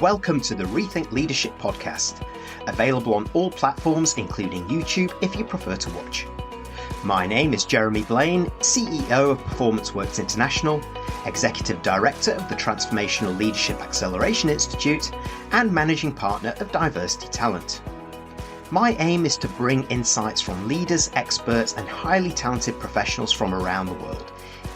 Welcome to the Rethink Leadership podcast, available on all platforms including YouTube if you prefer to watch. My name is Jeremy Blaine, CEO of Performance Works International, Executive Director of the Transformational Leadership Acceleration Institute, and Managing Partner of Diversity Talent. My aim is to bring insights from leaders, experts, and highly talented professionals from around the world.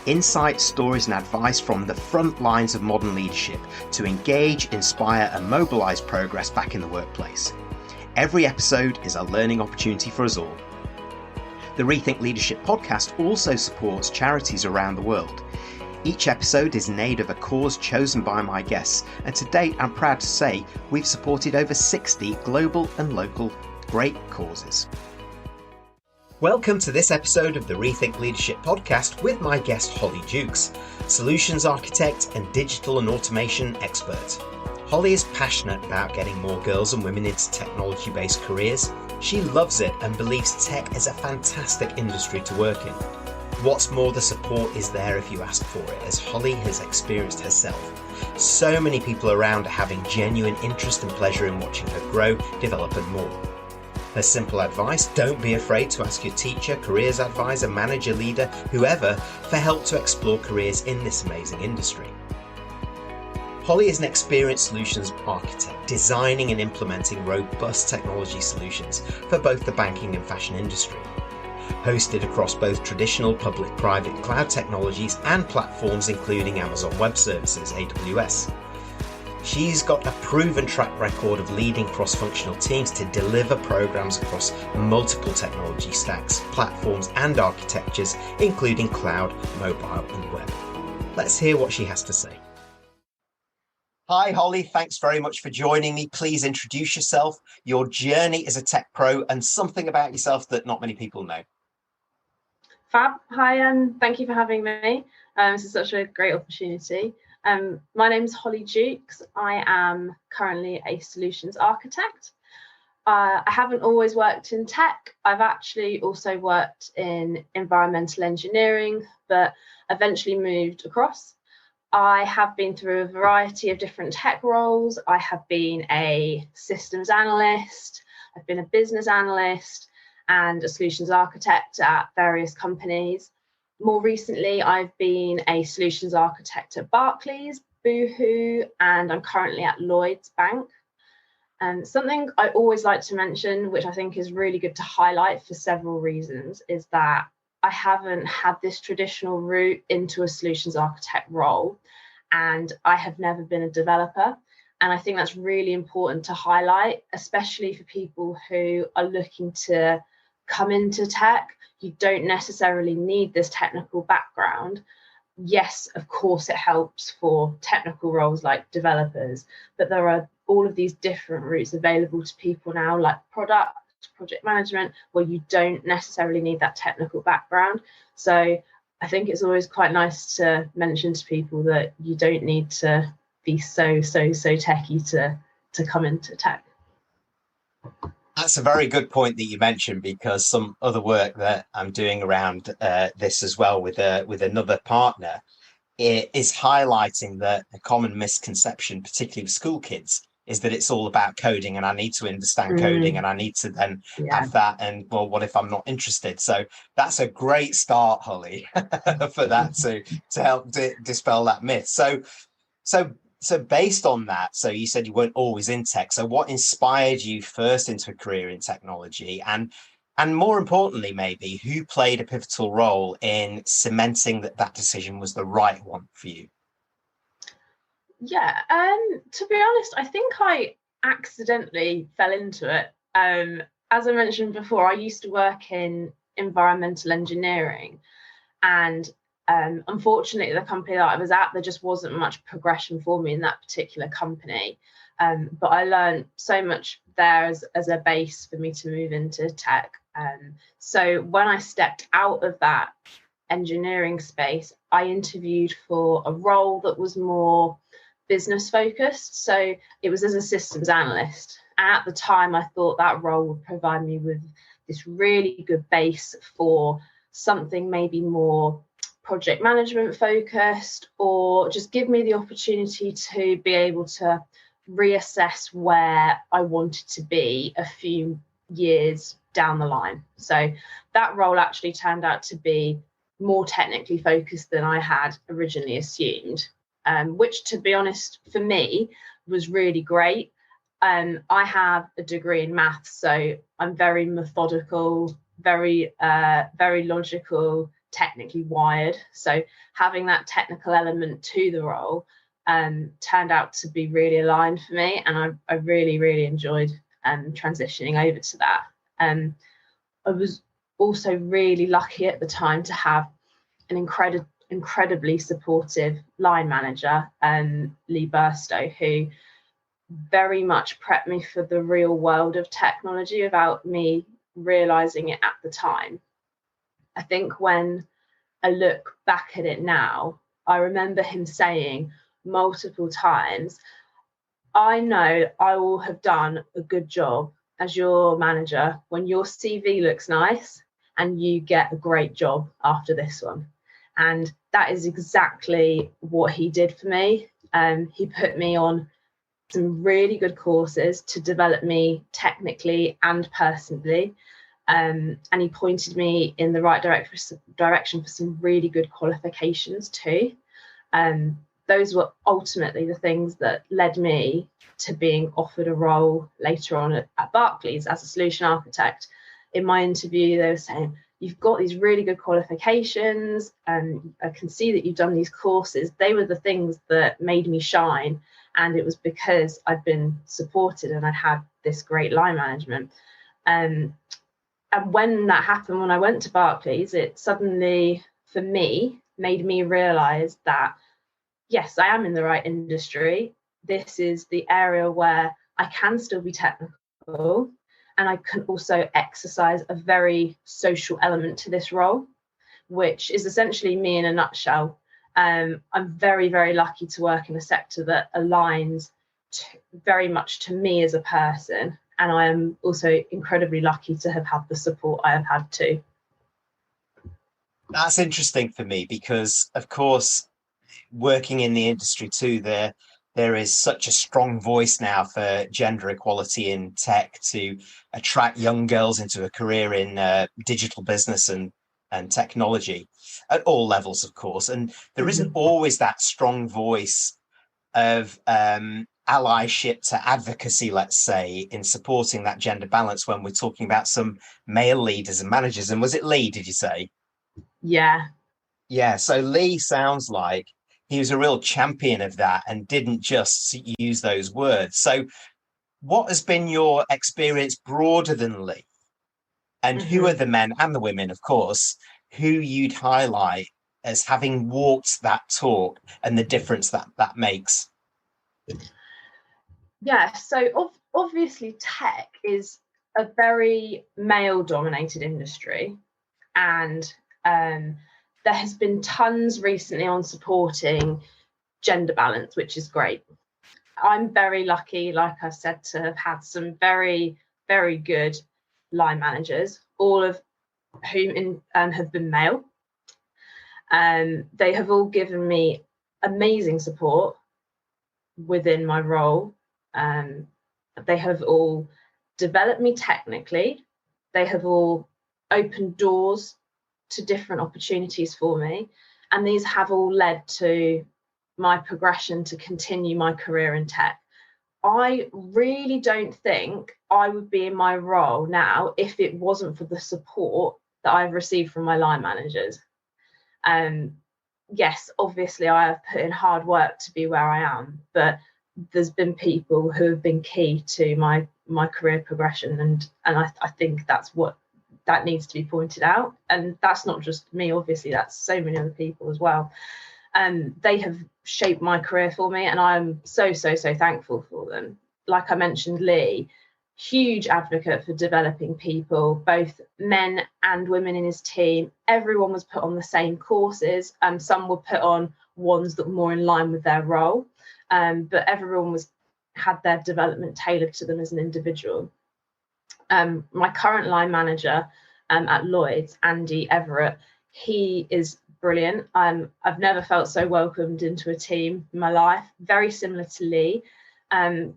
Insights, stories, and advice from the front lines of modern leadership to engage, inspire, and mobilize progress back in the workplace. Every episode is a learning opportunity for us all. The Rethink Leadership podcast also supports charities around the world. Each episode is in aid of a cause chosen by my guests, and to date I'm proud to say we've supported over 60 global and local great causes. Welcome to this episode of the Rethink Leadership podcast with my guest Holly Jukes, solutions architect and digital and automation expert. Holly is passionate about getting more girls and women into technology-based careers. She loves it and believes tech is a fantastic industry to work in. What's more, the support is there if you ask for it, as Holly has experienced herself. So many people around are having genuine interest and pleasure in watching her grow, develop and more. Her simple advice: don't be afraid to ask your teacher, careers advisor, manager, leader, whoever, for help to explore careers in this amazing industry. Holly is an experienced solutions architect, designing and implementing robust technology solutions for both the banking and fashion industry. Hosted across both traditional public-private cloud technologies and platforms including Amazon Web Services, AWS. She's got a proven track record of leading cross-functional teams to deliver programs across multiple technology stacks, platforms and architectures, including cloud, mobile and web. Let's hear what she has to say. Hi Holly, thanks very much for joining me. Please introduce yourself, your journey as a tech pro, and something about yourself that not many people know. Fab. Hi, and thank you for having me. This is such a great opportunity. My name's Holly Jukes. I am currently a solutions architect. I haven't always worked in tech. I've actually also worked in environmental engineering, but eventually moved across. I have been through a variety of different tech roles. I have been a systems analyst, I've been a business analyst, and a solutions architect at various companies. More recently, I've been a solutions architect at Barclays, Boohoo, and I'm currently at Lloyds Bank. Something I always like to mention, which I think is really good to highlight for several reasons, is that I haven't had this traditional route into a solutions architect role, and I have never been a developer. And I think that's really important to highlight, especially for people who are looking to come into tech. You don't necessarily need this technical background. Yes, of course, it helps for technical roles like developers, but there are all of these different routes available to people now, like project management, where you don't necessarily need that technical background. So I think it's always quite nice to mention to people that you don't need to be so techie to come into tech. That's a very good point that you mentioned, because some other work that I'm doing around this as well with another partner is highlighting that a common misconception, particularly with school kids, is that it's all about coding and I need to understand coding and I need to then have that, and well, what if I'm not interested? So that's a great start, Holly, for that to help dispel that myth. So based on that, so you said you weren't always in tech. So what inspired you first into a career in technology? And more importantly, maybe, who played a pivotal role in cementing that decision was the right one for you? Yeah, to be honest, I think I accidentally fell into it. As I mentioned before, I used to work in environmental engineering, and unfortunately, the company that I was at, there just wasn't much progression for me in that particular company. But I learned so much there as a base for me to move into tech. So when I stepped out of that engineering space, I interviewed for a role that was more business focused. So it was as a systems analyst. And at the time, I thought that role would provide me with this really good base for something maybe more project management focused, or just give me the opportunity to be able to reassess where I wanted to be a few years down the line. So that role actually turned out to be more technically focused than I had originally assumed, which, to be honest, for me was really great. I have a degree in maths, so I'm very methodical, very logical, technically wired. So having that technical element to the role turned out to be really aligned for me, and I really enjoyed transitioning over to that. I was also really lucky at the time to have an incredibly supportive line manager, Lee Burstow, who very much prepped me for the real world of technology without me realizing it at the time. I think when I look back at it now, I remember him saying multiple times, I know I will have done a good job as your manager when your CV looks nice and you get a great job after this one. And that is exactly what he did for me. He put me on some really good courses to develop me technically and personally. And he pointed me in the right direction for some really good qualifications too. Those were ultimately the things that led me to being offered a role later on at Barclays as a solution architect. In my interview, they were saying, you've got these really good qualifications, and I can see that you've done these courses. They were the things that made me shine. And it was because I'd been supported and I'd had this great line management. And when that happened, when I went to Barclays, it suddenly, for me, made me realise that, yes, I am in the right industry. This is the area where I can still be technical, and I can also exercise a very social element to this role, which is essentially me in a nutshell. I'm very lucky to work in a sector that aligns very much to me as a person, and I am also incredibly lucky to have had the support I have had too. That's interesting for me because, of course, working in the industry too, there is such a strong voice now for gender equality in tech to attract young girls into a career in digital business and technology at all levels, of course. And there isn't always that strong voice of allyship to advocacy, let's say, in supporting that gender balance when we're talking about some male leaders and managers. And was it Lee, did you say? Yeah. Yeah, so Lee sounds like he was a real champion of that and didn't just use those words. So what has been your experience broader than Lee? And who are the men and the women, of course, who you'd highlight as having walked that talk and the difference that that makes? Yeah, so obviously tech is a very male-dominated industry, and there has been tons recently on supporting gender balance, which is great. I'm very lucky, like I said, to have had some very good line managers, all of whom have been male. They have all given me amazing support within my role. They have all developed me technically. They have all opened doors to different opportunities for me. And these have all led to my progression to continue my career in tech. I really don't think I would be in my role now if it wasn't for the support that I've received from my line managers. Yes, obviously I have put in hard work to be where I am, but there's been people who have been key to my career progression, and I think that's what that needs to be pointed out. And that's not just me, obviously, that's so many other people as well. They have shaped my career for me, and I'm so thankful for them. Like I mentioned, Lee, huge advocate for developing people, both men and women in his team. Everyone was put on the same courses, and some were put on ones that were more in line with their role, but everyone had their development tailored to them as an individual. My current line manager at Lloyd's, Andy Everett, he is brilliant. I've never felt so welcomed into a team in my life. Very similar to Lee.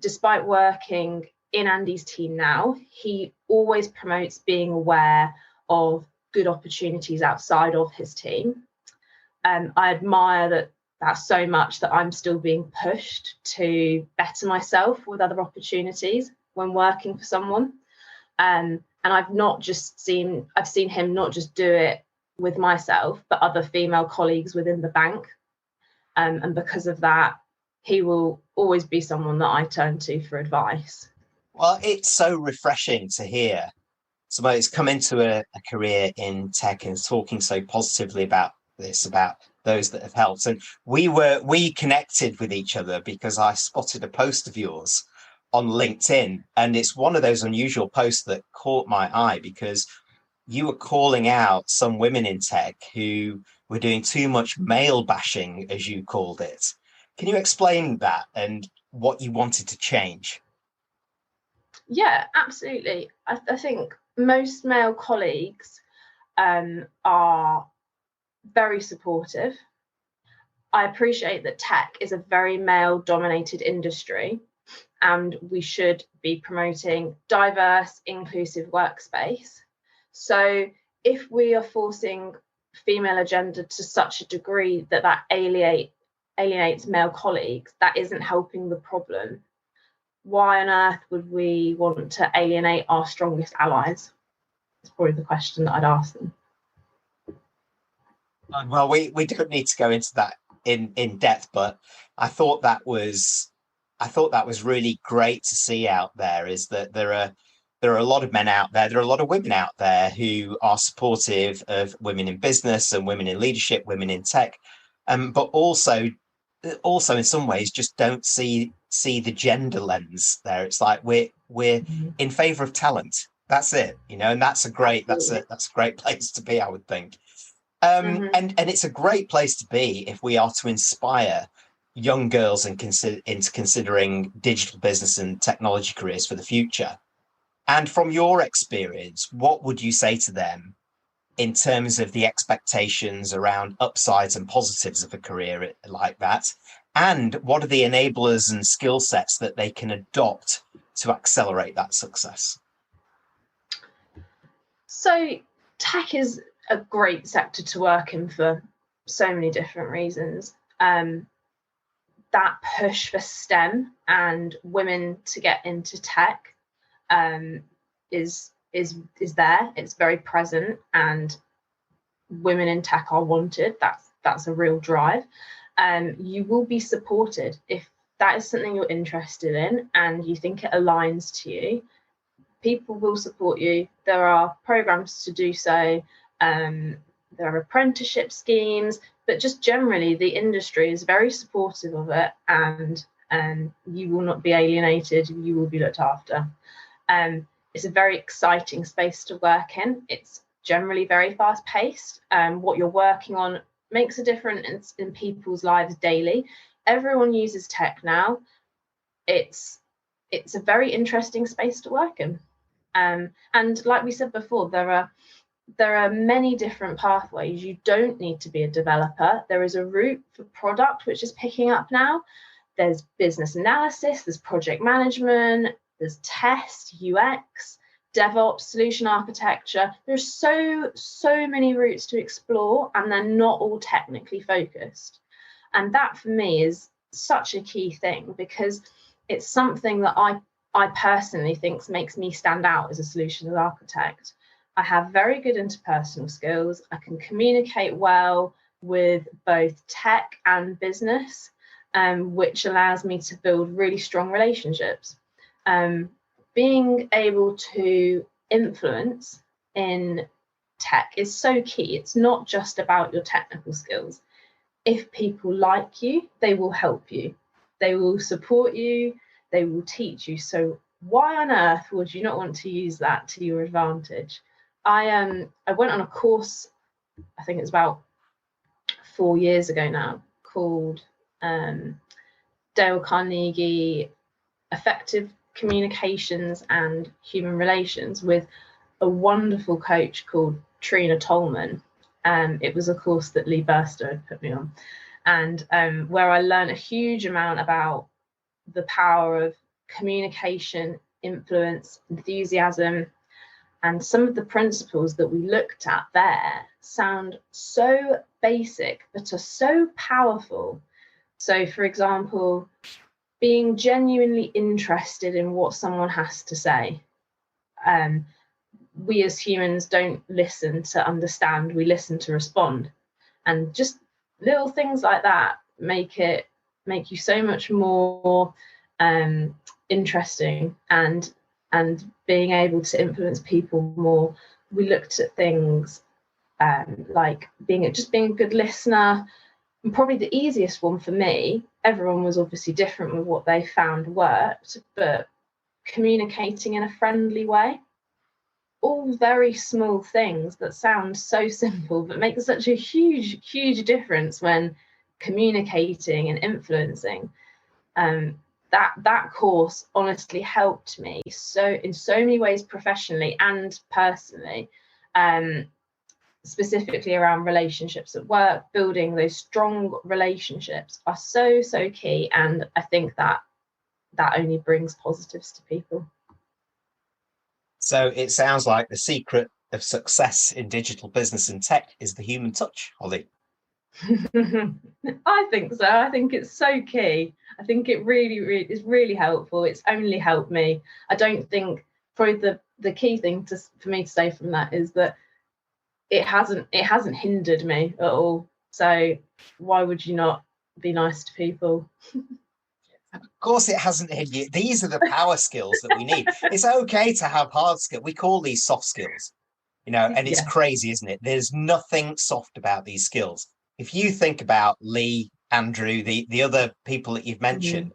Despite working in Andy's team now, he always promotes being aware of good opportunities outside of his team. I admire that so much, that I'm still being pushed to better myself with other opportunities when working for someone. And I've seen him not just do it with myself, but other female colleagues within the bank. And because of that, he will always be someone that I turn to for advice. Well, it's so refreshing to hear somebody's come into a career in tech and is talking so positively about this, about those that have helped. And we connected with each other because I spotted a post of yours on LinkedIn, and it's one of those unusual posts that caught my eye because you were calling out some women in tech who were doing too much male bashing, as you called it. Can you explain that and what you wanted to change? Yeah, absolutely. I think most male colleagues are very supportive. I appreciate that tech is a very male-dominated industry, and we should be promoting diverse, inclusive workspace. So if we are forcing female agenda to such a degree that alienates male colleagues, that isn't helping the problem. Why on earth would we want to alienate our strongest allies? That's probably the question that I'd ask them. Well, we don't need to go into that in depth, but I thought that was really great to see out there, is that there are a lot of men out there, there are a lot of women out there who are supportive of women in business and women in leadership, women in tech, but also in some ways just don't see the gender lens there. It's like we're in favor of talent. That's it, and that's a great place to be, I would think. And it's a great place to be if we are to inspire young girls into considering digital business and technology careers for the future. And from your experience, what would you say to them in terms of the expectations around upsides and positives of a career like that? And what are the enablers and skill sets that they can adopt to accelerate that success? So tech is a great sector to work in for so many different reasons. That push for STEM and women to get into tech is there. It's very present, and women in tech are wanted. That's a real drive. You will be supported if that is something you're interested in and you think it aligns to you. People will support you. There are programs to do so. There are apprenticeship schemes, but just generally the industry is very supportive of it, and you will not be alienated. You will be looked after. It's a very exciting space to work in. It's generally very fast paced. What you're working on makes a difference in people's lives daily. Everyone uses tech now. It's a very interesting space to work in. And like we said before, there are many different pathways. You don't need to be a developer. There is a route for product, which is picking up now. There's business analysis, there's project management, there's test, UX, DevOps, solution architecture. There's so many routes to explore, and they're not all technically focused. And that for me is such a key thing, because it's something that I personally think makes me stand out as a solutions architect. I have very good interpersonal skills. I can communicate well with both tech and business, which allows me to build really strong relationships. Being able to influence in tech is so key. It's not just about your technical skills. If people like you, they will help you. They will support you. They will teach you. So why on earth would you not want to use that to your advantage? I went on a course, I think it's about 4 years ago now, called Dale Carnegie Effective Communications and Human Relations, with a wonderful coach called Trina Tolman. It was a course that Lee Burster had put me on, and where I learned a huge amount about the power of communication, influence, enthusiasm, and some of the principles that we looked at there sound so basic, but are so powerful. So, for example, being genuinely interested in what someone has to say. We as humans don't listen to understand, we listen to respond. And just little things like that make you so much more interesting and being able to influence people more. We looked at things like being a good listener. And probably the easiest one for me, everyone was obviously different with what they found worked, but communicating in a friendly way. All very small things that sound so simple, but make such a huge difference when communicating and influencing. That course honestly helped me so in so many ways, professionally and personally. Specifically around relationships at work, building those strong relationships are so key, and I think that only brings positives to people. So it sounds like the secret of success in digital business and tech is the human touch, Holly. I think so. I think it's so key. I think it really is really helpful. It's only helped me. I don't think probably the key thing for me to say from that is that it hasn't hindered me at all. So why would you not be nice to people? Of course it hasn't hindered you. These are the power skills that we need. It's okay to have hard skills. We call these soft skills, and it's crazy, isn't it? There's nothing soft about these skills. If you think about Lee, Andrew, the other people that you've mentioned,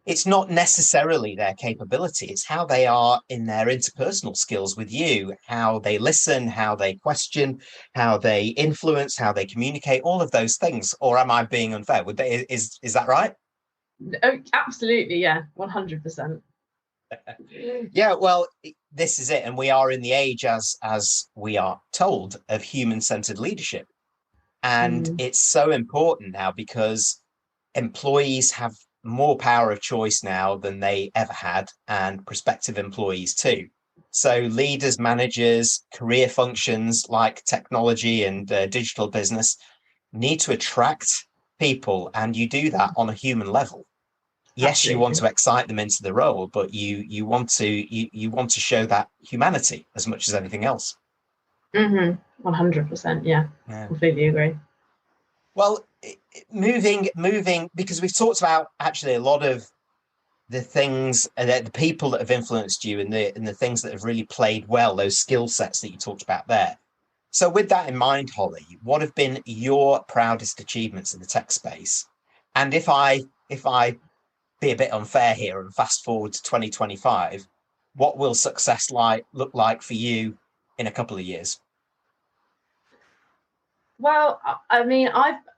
it's not necessarily their capability. It's how they are in their interpersonal skills with you, how they listen, how they question, how they influence, how they communicate, all of those things. Or am I being unfair? Is that right? Oh, absolutely. Yeah, 100%. Yeah, well, this is it. And we are in the age, as we are told, of human-centered leadership. And it's so important now because employees have more power of choice now than they ever had, and prospective employees too. So leaders, managers, career functions like technology and digital business need to attract people, and you do that on a human level. Yes, absolutely. You want to excite them into the role, but you want to show that humanity as much as anything else. 100%. Yeah, completely agree. Well, moving because we've talked about actually a lot of the things, the people that have influenced you, and the things that have really played well, those skill sets that you talked about there. So with that in mind, Holly, what have been your proudest achievements in the tech space? And if I be a bit unfair here and fast forward to 2025, what will success look like for you in a couple of years? Well, I mean,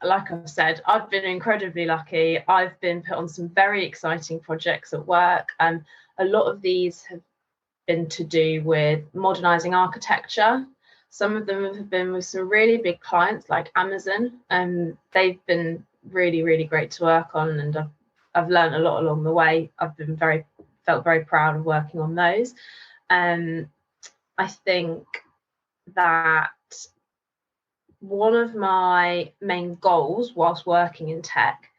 like I've said, I've been incredibly lucky. I've been put on some very exciting projects at work, and a lot of these have been to do with modernising architecture. Some of them have been with some really big clients like Amazon, and they've been really great to work on, and I've learned a lot along the way. I've been felt very proud of working on those. I think that one of my main goals whilst working in tech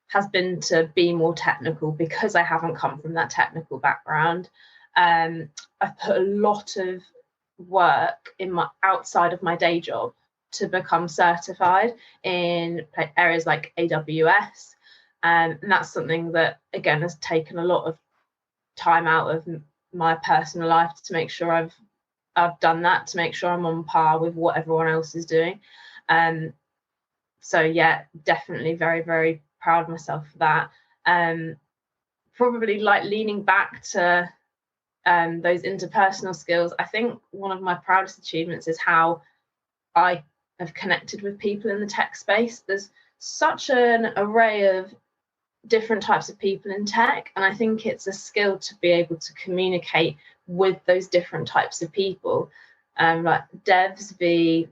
has been to be more technical, because I haven't come from that technical background. I've put a lot of work outside of my day job to become certified in areas like AWS. And that's something that, again, has taken a lot of time out of my personal life to make sure I've done that, to make sure I'm on par with what everyone else is doing. So yeah, definitely very proud of myself for that. Probably like leaning back to those interpersonal skills. I think one of my proudest achievements is how I have connected with people in the tech space. There's such an array of different types of people in tech, and I think it's a skill to be able to communicate with those different types of people, like devs v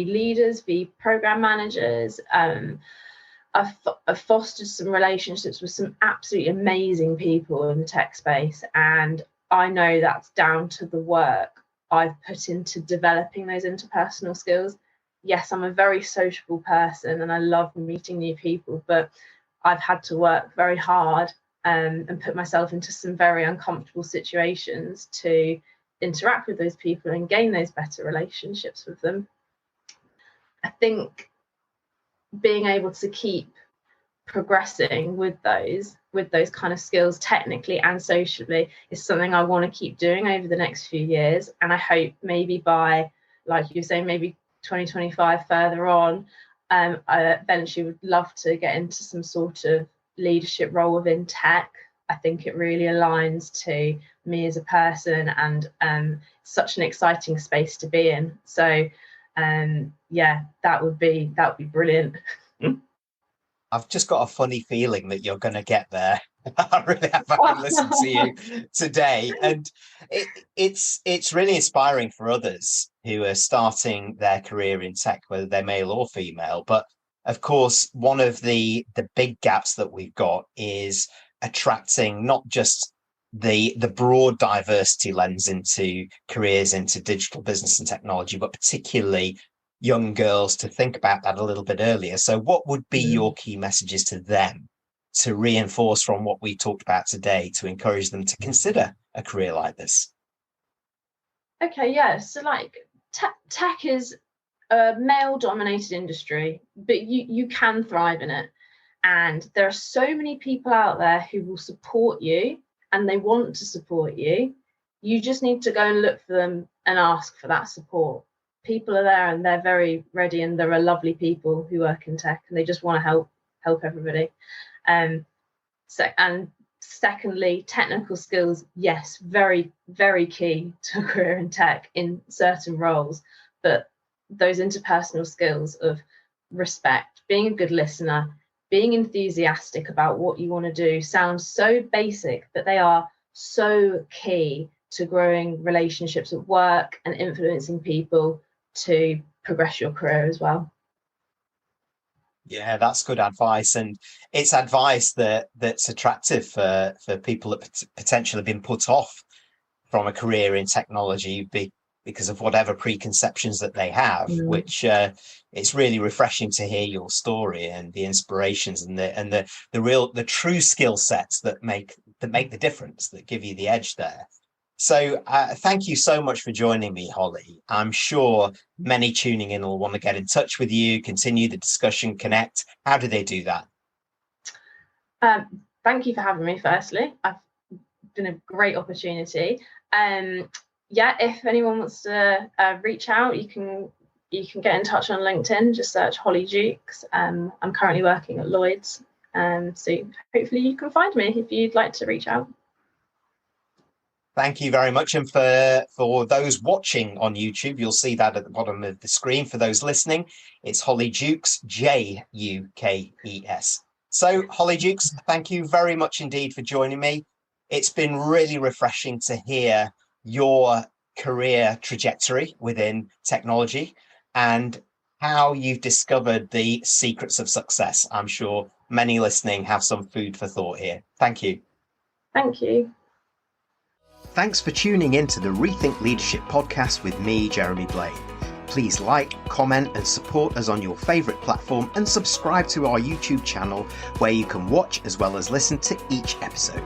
leaders v program managers, I've fostered some relationships with some absolutely amazing people in the tech space, and I know that's down to the work I've put into developing those interpersonal skills. Yes, I'm a very sociable person and I love meeting new people, but I've had to work very hard and put myself into some very uncomfortable situations to interact with those people and gain those better relationships with them. I think being able to keep progressing with those kind of skills technically and socially is something I want to keep doing over the next few years. And I hope maybe by, like you say, maybe 2025 further on, I eventually would love to get into some sort of leadership role within tech. I think it really aligns to me as a person, and such an exciting space to be in. So yeah, that would be brilliant. I've just got a funny feeling that you're going to get there. I really have listened to you today, and it's really inspiring for others who are starting their career in tech, whether they're male or female. But of course, one of the big gaps that we've got is attracting not just the broad diversity lens into careers into digital business and technology, but particularly young girls to think about that a little bit earlier. So what would be your key messages to them to reinforce from what we talked about today to encourage them to consider a career like this? Okay, yeah. So like tech is a male dominated industry, but you can thrive in it. And there are so many people out there who will support you and they want to support you. You just need to go and look for them and ask for that support. People are there and they're very ready, and there are lovely people who work in tech and they just want to help everybody. And secondly, technical skills, yes, very, very key to a career in tech in certain roles, but those interpersonal skills of respect, being a good listener, being enthusiastic about what you want to do sounds so basic, but they are so key to growing relationships at work and influencing people to progress your career as well. Yeah, that's good advice, and it's advice that's attractive for people that potentially have been put off from a career in technology because of whatever preconceptions that they have. Which it's really refreshing to hear your story and the inspirations and the true skill sets that make the difference, that give you the edge there. So thank you so much for joining me, Holly. I'm sure many tuning in will want to get in touch with you, continue the discussion, connect. How do they do that? Thank you for having me, firstly. It's been a great opportunity. Yeah, if anyone wants to reach out, you can get in touch on LinkedIn. Just search Holly Jukes. I'm currently working at Lloyd's. So hopefully you can find me if you'd like to reach out. Thank you very much. And for those watching on YouTube, you'll see that at the bottom of the screen. For those listening, it's Holly Jukes, Jukes. So Holly Jukes, thank you very much indeed for joining me. It's been really refreshing to hear your career trajectory within technology and how you've discovered the secrets of success. I'm sure many listening have some food for thought here. Thank you. Thank you. Thanks for tuning in to the Rethink Leadership podcast with me, Jeremy Blaine. Please like, comment and support us on your favourite platform, and subscribe to our YouTube channel where you can watch as well as listen to each episode.